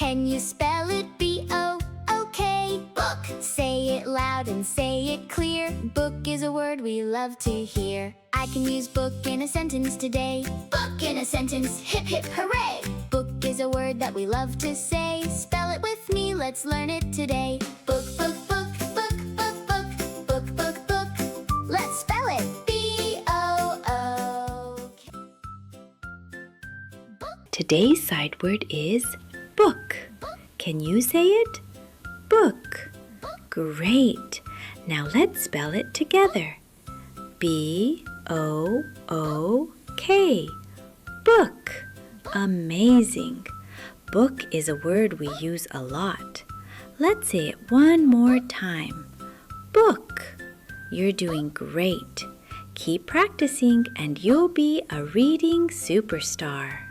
Can you spell it? B-O-O-K. Book! Say it loud and say it clear. Book is a word we love to hear. I can use book in a sentence today. Book in a sentence, hip hip hooray! Book is a word that we love to say. Spell it with me, let's learn it today. Book, book, book, book, book, book, book, book, book. Let's spell it. B-O-O-K. Today's sight word is book. Can you say it? Book. Great. Now let's spell it together. B-O-O-K. Book. Amazing. Book is a word we use a lot. Let's say it one more time. Book. You're doing great. Keep practicing and you'll be a reading superstar.